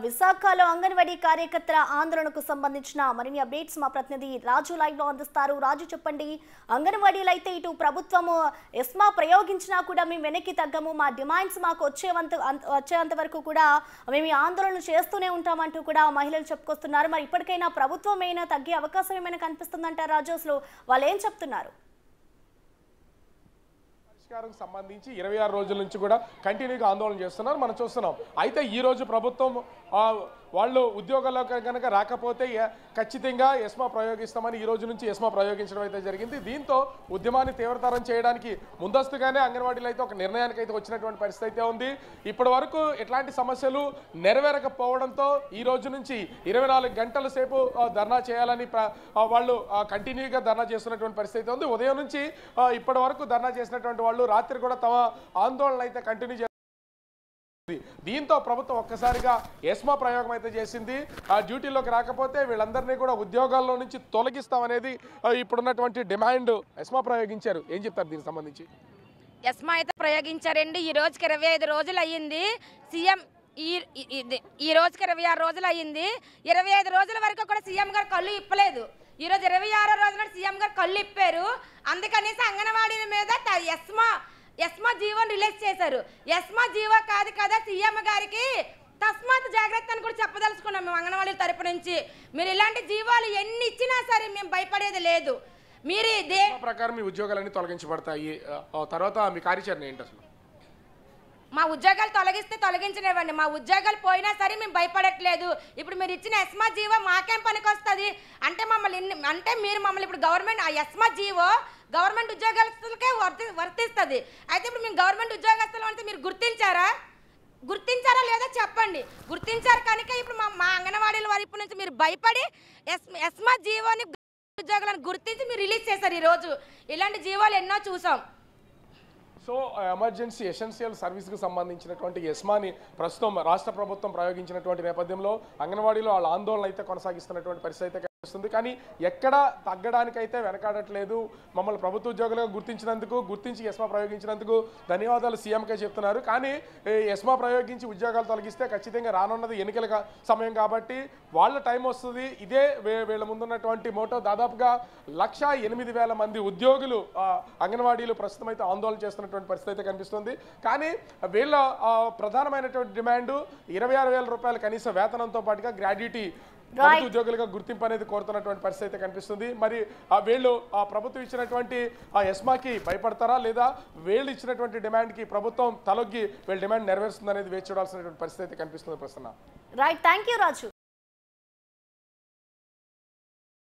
విశాఖలో అంగన్వాడీ కార్యకర్తల ఆందోళనకు సంబంధించిన మరిన్ని అప్డేట్స్ మా ప్రతినిధి రాజు లైవ్ లో అందిస్తారు. రాజు చెప్పండి, అంగన్వాడీలు అయితే ఇటు ప్రభుత్వము ఎస్మా ప్రయోగించినా కూడా మేము వెనక్కి తగ్గము, మా డిమాండ్స్ మాకు వచ్చేంత వరకు కూడా మేము ఈ ఆందోళన చేస్తూనే ఉంటామంటూ కూడా మహిళలు చెప్పుకొస్తున్నారు. మరి ఇప్పటికైనా ప్రభుత్వం ఏమైనా తగ్గే అవకాశం ఏమైనా కనిపిస్తుందంటారు రాజు? అసలు వాళ్ళు ఏం చెప్తున్నారు? సంబంధించి 26 రోజుల నుంచి కూడా కంటిన్యూగా ఆందోళన చేస్తున్నారు, మనం చూస్తున్నాం. అయితే ఈ రోజు ప్రభుత్వం వాళ్ళు ఉద్యోగాల్లో కనుక రాకపోతే ఖచ్చితంగా ఎస్మా ప్రయోగిస్తామని ఈ రోజు నుంచి ఎస్మా ప్రయోగించడం అయితే జరిగింది. దీంతో ఉద్యమాన్ని తీవ్రతరం చేయడానికి ముందస్తుగానే అంగన్వాడీలు అయితే ఒక నిర్ణయానికి అయితే వచ్చినటువంటి పరిస్థితి అయితే ఉంది. ఇప్పటి వరకు ఎట్లాంటి సమస్యలు నెరవేరకపోవడంతో ఈ రోజు నుంచి 24 గంటల సేపు ధర్నా చేయాలని వాళ్ళు కంటిన్యూగా ధర్నా చేస్తున్నటువంటి పరిస్థితి అయితే ఉంది. ఉదయం నుంచి ఇప్పటి వరకు ధర్నా చేసినటువంటి వాళ్ళు రాత్రి కూడా తమ ఆందోళన అయితే కంటిన్యూ చేస్తారు. దీంతో ప్రభుత్వం ఒక్కసారిగా ఎస్మా ప్రయోగం అయితే చేసింది. ఆ డ్యూటీలోకి రాకపోతే వీళ్ళందరినీ కూడా ఉద్యోగాల్లో నుంచి తొలగిస్తామనేది ఇప్పుడున్నటువంటి డిమాండ్. ఎస్మా ప్రయోగించారు, ఏం చెప్తారు దీనికి సంబంధించి? ఎస్మా అయితే ప్రయోగించారండి. ఈ రోజుకి 25 రోజులు అయ్యింది. సీఎం ఈ రోజుకి 26 రోజులు అయ్యింది. 25 రోజుల వరకు కూడా సీఎం గారు కళ్ళు ఇప్పలేదు. ఈ రోజు 26వ రోజున సీఎం గారు కళ్ళు ఇప్పారు. అందుకనేసి అంగన్వాడీల మీద ఎస్మా జీవోని రిలీజ్ చేశారు. ఎస్మా జీవో కాదు కదా సీఎం గారికి తస్మాత్ జాగ్రత్త అని కూడా చెప్పదలుచుకున్నాం మేము అంగన్వాడీల తరపు నుంచి. మీరు ఇలాంటి జీవోలు ఎన్ని ఇచ్చినా సరే మేము భయపడేది లేదు. మీరు ప్రకారం మీ ఉద్యోగాలన్నీ తొలగించబడతాయి, తర్వాత మీ కార్యాచరణ ఏంటి అసలు? మా ఉద్యోగాలు తొలగించనివ్వండి, మా ఉద్యోగాలు పోయినా సరే మేము భయపడట్లేదు. ఇప్పుడు మీరు ఇచ్చిన ఎస్మా జీవో మాకేం పనికి వస్తుంది అంటే మీరు మమ్మల్ని ఇప్పుడు గవర్నమెంట్ ఆ ఎస్మా జీవో గవర్నమెంట్ ఉద్యోగస్తులకే వర్తిస్తుంది. అయితే ఇప్పుడు మేము గవర్నమెంట్ ఉద్యోగస్తులు అంటే మీరు గుర్తించారా లేదా చెప్పండి. గుర్తించారు కనుక ఇప్పుడు మా అంగన్వాడీల వైపు నుంచి మీరు భయపడి ఎస్మా జీవోని ఉద్యోగాలను గుర్తించి మీరు రిలీజ్ చేశారు. ఈరోజు ఇలాంటి జీవోలు ఎన్నో చూసాం. సో ఎమర్జెన్సీ ఎసెన్షియల్ సర్వీస్కి సంబంధించినటువంటి ఎస్మాని ప్రస్తుతం రాష్ట్ర ప్రభుత్వం ప్రయోగించినటువంటి నేపథ్యంలో అంగన్వాడీలో వాళ్ళ ఆందోళన అయితే కొనసాగిస్తున్నటువంటి పరిస్థితి అయితే కనిపిస్తుంది. కానీ ఎక్కడ తగ్గడానికైతే వెనకాడట్లేదు. మమ్మల్ని ప్రభుత్వ ఉద్యోగులుగా గుర్తించి ఎస్మా ప్రయోగించినందుకు ధన్యవాదాలు సీఎంకే చెప్తున్నారు. కానీ ఎస్మా ప్రయోగించి ఉద్యోగాలు తొలగిస్తే ఖచ్చితంగా రానున్నది ఎన్నికల సమయం కాబట్టి వాళ్ళ టైం వస్తుంది. ఇదే వీళ్ళ ముందున్నటువంటి మోటో. దాదాపుగా 1,08,000 మంది ఉద్యోగులు అంగన్వాడీలు ప్రస్తుతం అయితే ఆందోళన చేస్తున్నటువంటి పరిస్థితి అయితే కనిపిస్తుంది. కానీ వీళ్ళ ప్రధానమైనటువంటి డిమాండ్ 26,000 రూపాయల కనీస వేతనంతో పాటుగా గ్రాడ్యుటీ ప్రభుత్వ ఉద్యోగులుగా గుర్తింపు అనేది కోరుతున్నటువంటి పరిస్థితి అయితే కనిపిస్తుంది. మరి వీళ్ళు ప్రభుత్వం ఇచ్చినటువంటి ఎస్మాకి భయపడతారా లేదా వీళ్ళు ఇచ్చినటువంటి డిమాండ్కి ప్రభుత్వం తలొగ్గి వీళ్ళ డిమాండ్ నెరవేరుస్తుంది అనేది వేచి చూడాల్సినటువంటి పరిస్థితి అయితే కనిపిస్తుంది. ప్రస్తుతం రైట్, థ్యాంక్ యూ రాజు.